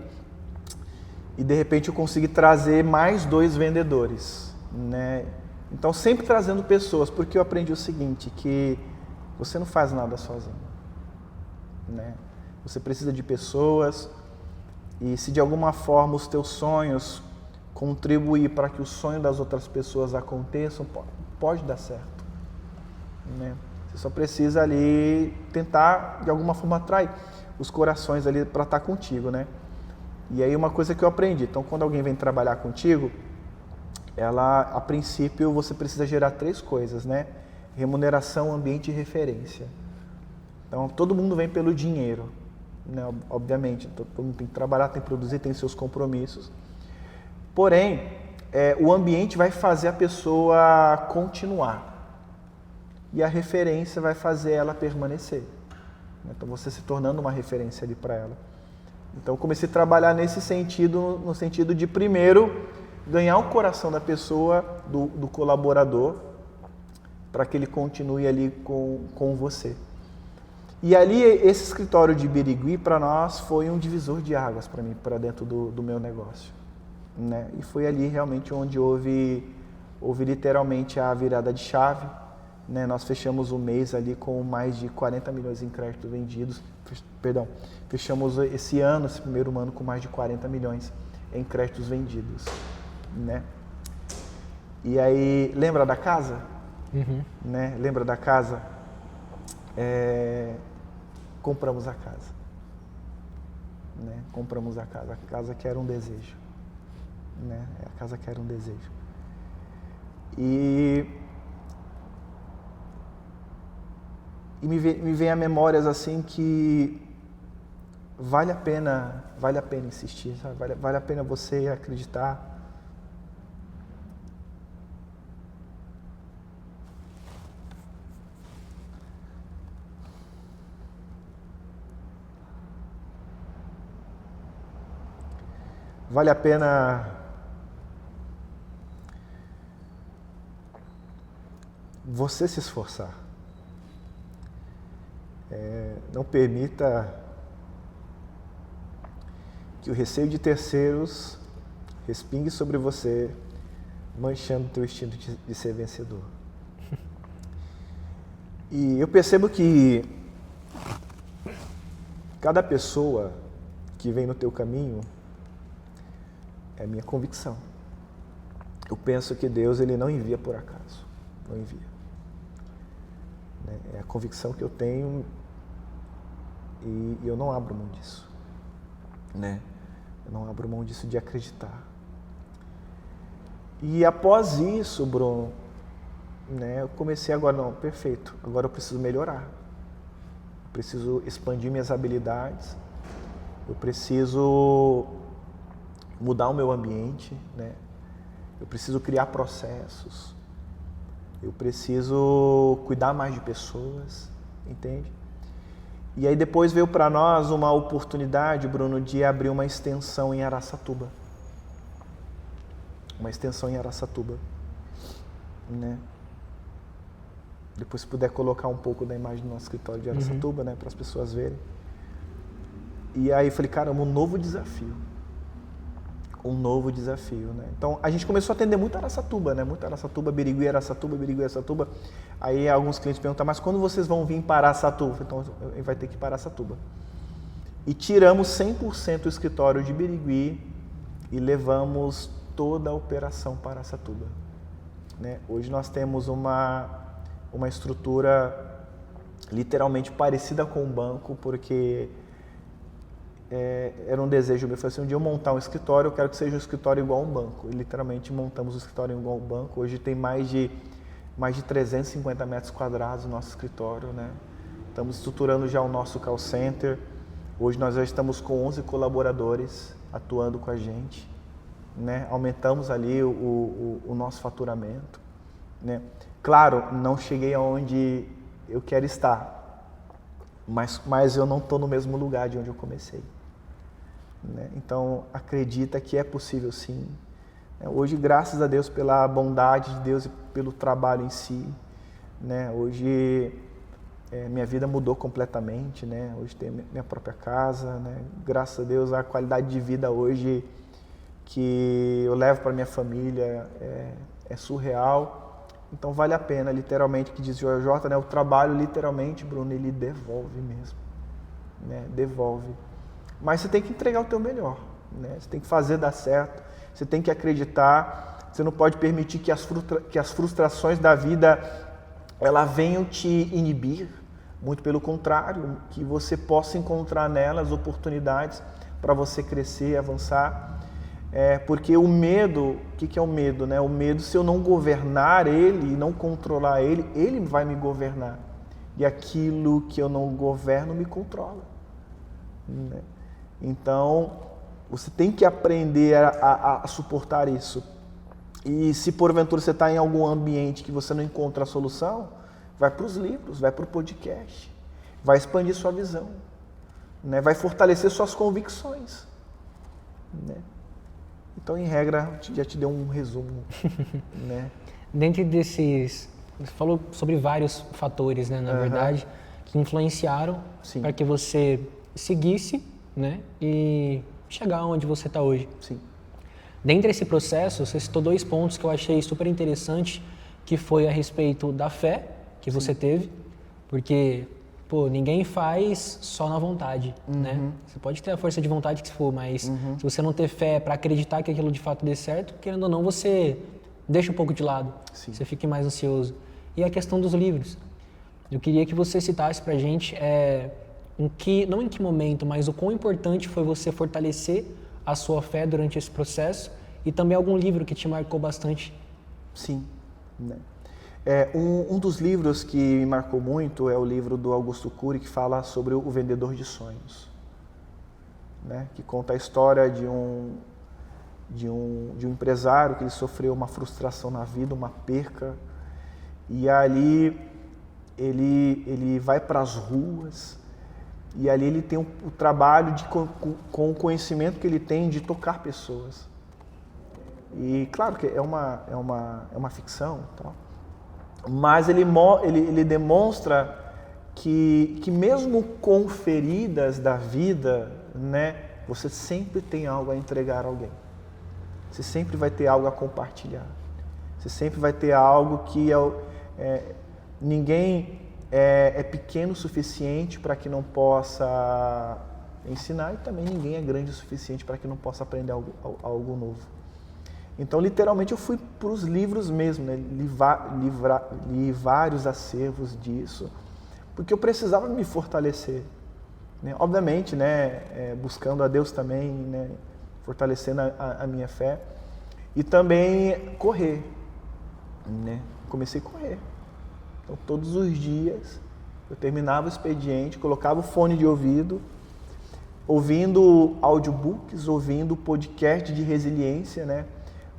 e de repente eu consegui trazer mais 2 vendedores. Né? Então sempre trazendo pessoas, porque eu aprendi o seguinte, que você não faz nada sozinho. Né? Você precisa de pessoas e se de alguma forma os teus sonhos contribuir para que o sonho das outras pessoas aconteçam, pode dar certo. Né? Você só precisa ali tentar de alguma forma atrair os corações ali para estar contigo, né? E aí uma coisa que eu aprendi, então quando alguém vem trabalhar contigo, a princípio você precisa gerar 3 coisas, né? Remuneração, ambiente e referência. Então todo mundo vem pelo dinheiro, né? Obviamente, todo mundo tem que trabalhar, tem que produzir, tem seus compromissos. Porém, o ambiente vai fazer a pessoa continuar e a referência vai fazer ela permanecer. Então você se tornando uma referência ali para ela. Então eu comecei a trabalhar nesse sentido, no sentido de primeiro ganhar o coração da pessoa, do colaborador, para que ele continue ali com você. E ali esse escritório de Birigui para nós foi um divisor de águas para mim, para dentro do meu negócio. Né? E foi ali realmente onde houve literalmente a virada de chave. Né? Nós fechamos o mês ali com mais de 40 milhões em créditos vendidos. Fechamos esse ano, esse primeiro ano, com mais de 40 milhões em créditos vendidos. Né? E aí, lembra da casa? Uhum. Né? Lembra da casa? Compramos a casa. Né? Compramos a casa que era um desejo. Né? A casa que era um desejo. E me vem a memórias assim que vale a pena insistir, sabe? Vale a pena você acreditar. Vale a pena você se esforçar. Não permita que o receio de terceiros respingue sobre você, manchando o teu instinto de ser vencedor. E eu percebo que cada pessoa que vem no teu caminho é minha convicção. Eu penso que Deus ele não envia por acaso, não envia. É a convicção que eu tenho e eu não abro mão disso. Né? Eu não abro mão disso de acreditar. E após isso, Bruno, né, eu comecei agora, não, perfeito, agora eu preciso melhorar. Eu preciso expandir minhas habilidades, eu preciso mudar o meu ambiente, né? Eu preciso criar processos, eu preciso cuidar mais de pessoas, entende? E aí depois veio para nós uma oportunidade, Bruno, de abrir uma extensão em Araçatuba. uma extensão em Araçatuba, né? Depois, se puder colocar um pouco da imagem do nosso escritório de Araçatuba, né, para as pessoas verem. E aí eu falei, caramba, um novo desafio. Né? Então, a gente começou a atender muito Araçatuba, né? Muito Araçatuba, Birigui, Araçatuba. Aí alguns clientes perguntam, mas quando vocês vão vir para Araçatuba? Então, vai ter que ir para Araçatuba. E tiramos 100% o escritório de Birigui e levamos toda a operação para Araçatuba, né? Hoje nós temos uma estrutura literalmente parecida com um banco, porque era um desejo meu. Eu falei assim, um dia eu montar um escritório, eu quero que seja um escritório igual a um banco. E literalmente montamos o escritório igual a um banco. Hoje tem mais de 350 metros quadrados o nosso escritório, né? Estamos estruturando já o nosso call center. Hoje nós já estamos com 11 colaboradores atuando com a gente, né? Aumentamos ali o nosso faturamento, né? Claro, não cheguei aonde eu quero estar, mas eu não estou no mesmo lugar de onde eu comecei, né? Então, acredita que é possível sim. Hoje, graças a Deus, pela bondade de Deus e pelo trabalho em si, né? Hoje, minha vida mudou completamente, né? Hoje tenho minha própria casa, né? Graças a Deus, a qualidade de vida hoje que eu levo para minha família é surreal. Então vale a pena, literalmente, que diz JJ, né? O trabalho, literalmente, Bruno, ele devolve mesmo, né? Devolve. Mas você tem que entregar o teu melhor, né? Você tem que fazer dar certo, você tem que acreditar, você não pode permitir que as frustrações da vida elas venham te inibir, muito pelo contrário, que você possa encontrar nelas oportunidades para você crescer, avançar. Porque o medo, o que é o medo, né? O medo, se eu não governar ele e não controlar ele, ele vai me governar. E aquilo que eu não governo me controla, né? Então, você tem que aprender a suportar isso. E se porventura você está em algum ambiente que você não encontra a solução, vai para os livros, vai para o podcast, vai expandir sua visão, né? Vai fortalecer suas convicções, né? Então, em regra, já te deu um resumo, né? Dentro desses, você falou sobre vários fatores, né, na verdade, que influenciaram para que você seguisse, né, e chegar onde você está hoje. Sim. Dentro desse processo, você citou 2 pontos que eu achei super interessante, que foi a respeito da fé que você teve, porque ninguém faz só na vontade, né? Você pode ter a força de vontade que for, mas se você não ter fé para acreditar que aquilo de fato dê certo, querendo ou não, você deixa um pouco de lado. Sim. Você fica mais ansioso. E a questão dos livros. Eu queria que você citasse pra gente não em que momento, mas o quão importante foi você fortalecer a sua fé durante esse processo e também algum livro que te marcou bastante. Sim, né? Um dos livros que me marcou muito é o livro do Augusto Cury, que fala sobre o vendedor de sonhos, né? Que conta a história de um empresário que ele sofreu uma frustração na vida, uma perca, e ali ele vai para as ruas e ali ele tem o trabalho com o conhecimento que ele tem de tocar pessoas. E claro que é uma ficção, tal. Mas ele demonstra que mesmo com feridas da vida, né, você sempre tem algo a entregar a alguém. Você sempre vai ter algo a compartilhar. Você sempre vai ter algo que ninguém é pequeno o suficiente para que não possa ensinar e também ninguém é grande o suficiente para que não possa aprender algo novo. Então, literalmente, eu fui para os livros mesmo, né? Li vários acervos disso, porque eu precisava me fortalecer, né? Obviamente, né? Buscando a Deus também, né? Fortalecendo a minha fé, e também correr, né? Comecei a correr. Então, todos os dias, eu terminava o expediente, colocava o fone de ouvido, ouvindo audiobooks, ouvindo podcast de resiliência, né?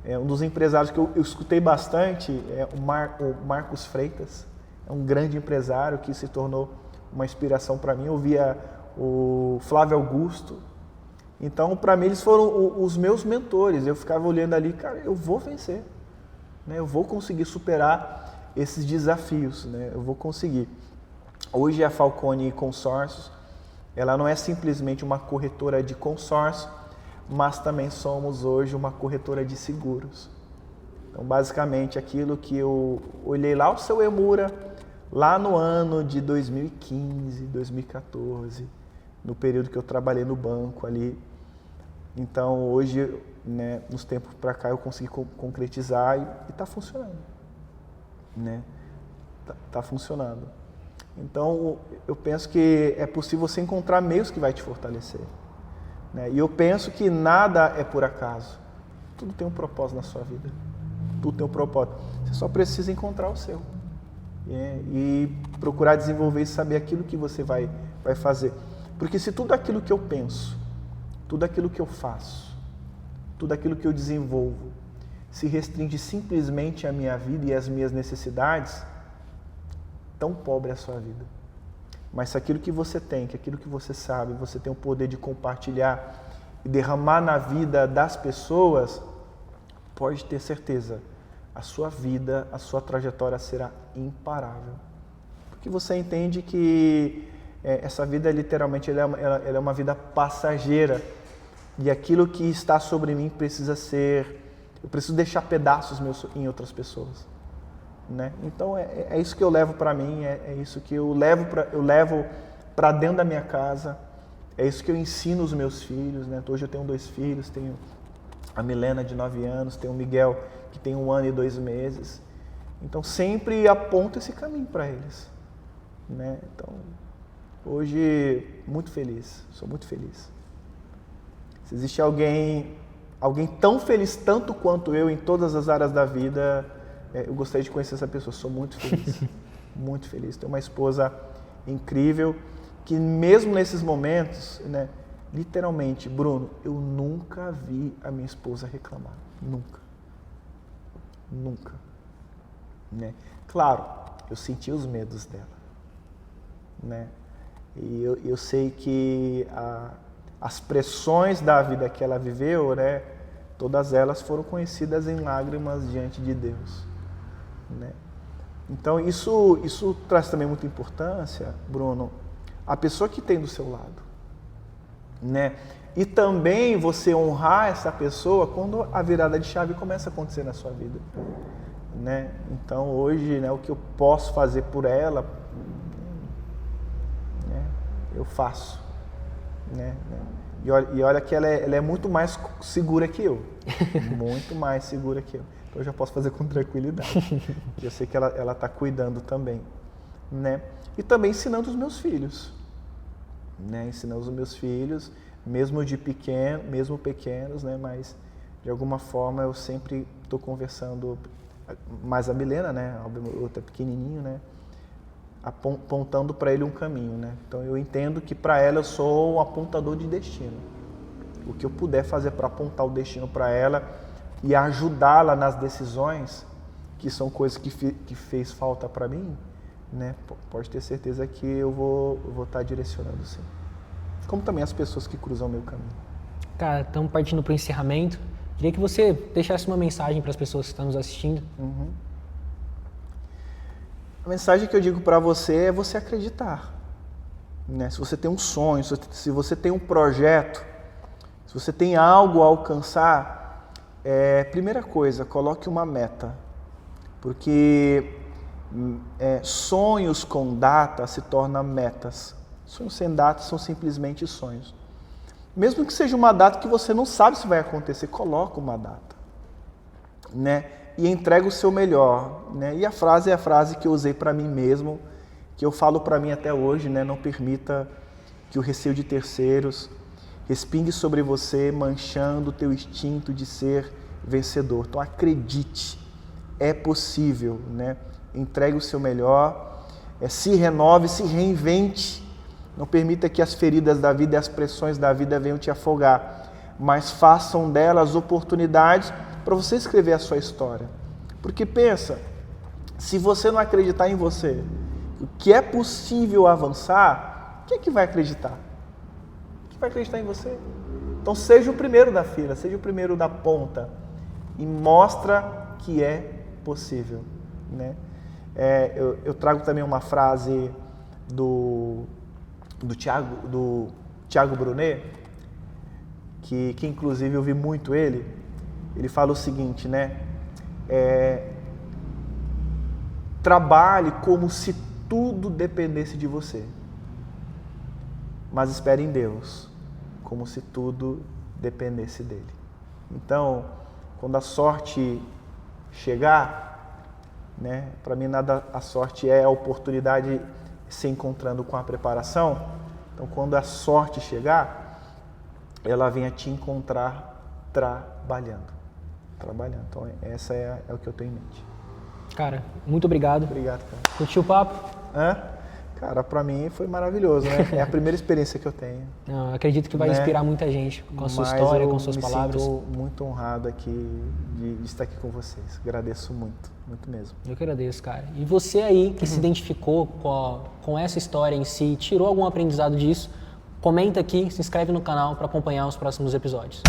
Um dos empresários que eu escutei bastante é o Marcos Freitas, é um grande empresário que se tornou uma inspiração para mim. Eu via o Flávio Augusto, Então, para mim, eles foram os meus mentores. Eu ficava olhando ali, cara, eu vou vencer, né? Eu vou conseguir superar esses desafios, né? Eu vou conseguir. Hoje a Falcone Consórcios, ela não é simplesmente uma corretora de consórcio, mas também somos hoje uma corretora de seguros. Então, basicamente, aquilo que eu olhei lá, o seu Emura, lá no ano de 2015, 2014, no período que eu trabalhei no banco ali. Então, hoje, né, nos tempos para cá, eu consegui concretizar e está funcionando, né? Tá funcionando. Então, eu penso que é possível você encontrar meios que vai te fortalecer, né? E eu penso que nada é por acaso. Tudo tem um propósito na sua vida. Tudo tem um propósito. Você só precisa encontrar o seu. E procurar desenvolver e saber aquilo que você vai fazer. Porque se tudo aquilo que eu penso, tudo aquilo que eu faço, tudo aquilo que eu desenvolvo, se restringe simplesmente à minha vida e às minhas necessidades, tão pobre é a sua vida. Mas se aquilo que você tem, que aquilo que você sabe, você tem o poder de compartilhar e derramar na vida das pessoas, pode ter certeza, a sua vida, a sua trajetória será imparável. Porque você entende que essa vida, literalmente, ela é uma vida passageira. E aquilo que está sobre mim precisa ser... Eu preciso deixar pedaços meus em outras pessoas, né? Então, é isso que eu levo para mim, é isso que eu levo para dentro da minha casa, é isso que eu ensino os meus filhos, né? Hoje eu tenho 2 filhos, tenho a Milena de 9 anos, tenho o Miguel que tem 1 ano e 2 meses. Então, sempre aponto esse caminho para eles, né? Então, hoje, muito feliz, sou muito feliz. Se existe alguém tão feliz tanto quanto eu em todas as áreas da vida, eu gostaria de conhecer essa pessoa. Sou muito feliz, muito feliz. Tenho uma esposa incrível que mesmo nesses momentos, né, literalmente, Bruno, eu nunca vi a minha esposa reclamar. Nunca. Nunca. Né? Claro, eu senti os medos dela, né? E eu sei que as pressões da vida que ela viveu, né, todas elas foram conhecidas em lágrimas diante de Deus, né? Então isso traz também muita importância, Bruno, a pessoa que tem do seu lado, né? E também você honrar essa pessoa quando a virada de chave começa a acontecer na sua vida, né? Então hoje, né, o que eu posso fazer por ela, né, eu faço, né? E olha que ela é muito mais segura que eu, muito mais segura que eu. Então eu já posso fazer com tranquilidade. Eu sei que ela está cuidando também, né? E também ensinando os meus filhos, né? Ensinando os meus filhos, mesmo pequenos, né? Mas de alguma forma eu sempre estou conversando, mais a Milena, né? O outro é pequenininho, né? Apontando para ele um caminho, né? Então eu entendo que para ela eu sou um apontador de destino. O que eu puder fazer para apontar o destino para ela e ajudá-la nas decisões, que são coisas que fez falta para mim, né? Pode ter certeza que eu vou estar direcionando, sim. Como também as pessoas que cruzam o meu caminho. Cara, estamos partindo para o encerramento. Queria que você deixasse uma mensagem para as pessoas que estão nos assistindo. Uhum. A mensagem que eu digo para você é você acreditar, né? Se você tem um sonho, se você tem um projeto, se você tem algo a alcançar, primeira coisa, coloque uma meta, porque sonhos com data se tornam metas. Sonhos sem data são simplesmente sonhos. Mesmo que seja uma data que você não sabe se vai acontecer, coloca uma data, né? E entrega o seu melhor, né? E a frase é a frase que eu usei para mim mesmo, que eu falo para mim até hoje, né? Não permita que o receio de terceiros respingue sobre você, manchando o teu instinto de ser vencedor. Então acredite, é possível, né? Entregue o seu melhor, se renove, se reinvente. Não permita que as feridas da vida e as pressões da vida venham te afogar, mas façam delas oportunidades para você escrever a sua história. Porque pensa, se você não acreditar em você, o que é possível avançar, quem é que vai acreditar? Quem vai acreditar em você? Então seja o primeiro da fila, seja o primeiro da ponta e mostra que é possível, né? Eu trago também uma frase do Thiago Brunet, que inclusive eu vi muito ele. Ele fala o seguinte, né? Trabalhe como se tudo dependesse de você, mas espere em Deus, como se tudo dependesse dele. Então, quando a sorte chegar, né? Para mim a sorte é a oportunidade se encontrando com a preparação. Então, quando a sorte chegar, ela vem a te encontrar trabalhando. Então, essa é o que eu tenho em mente. Cara, muito obrigado. Obrigado, cara. Curtiu o papo? Cara, pra mim foi maravilhoso, né? É a primeira experiência que eu tenho. Não, acredito que vai inspirar muita gente com a sua história, com suas palavras. Eu me sinto muito honrado aqui de estar aqui com vocês. Agradeço muito, muito mesmo. Eu que agradeço, cara. E você aí que se identificou com essa história em si, tirou algum aprendizado disso, comenta aqui, se inscreve no canal para acompanhar os próximos episódios.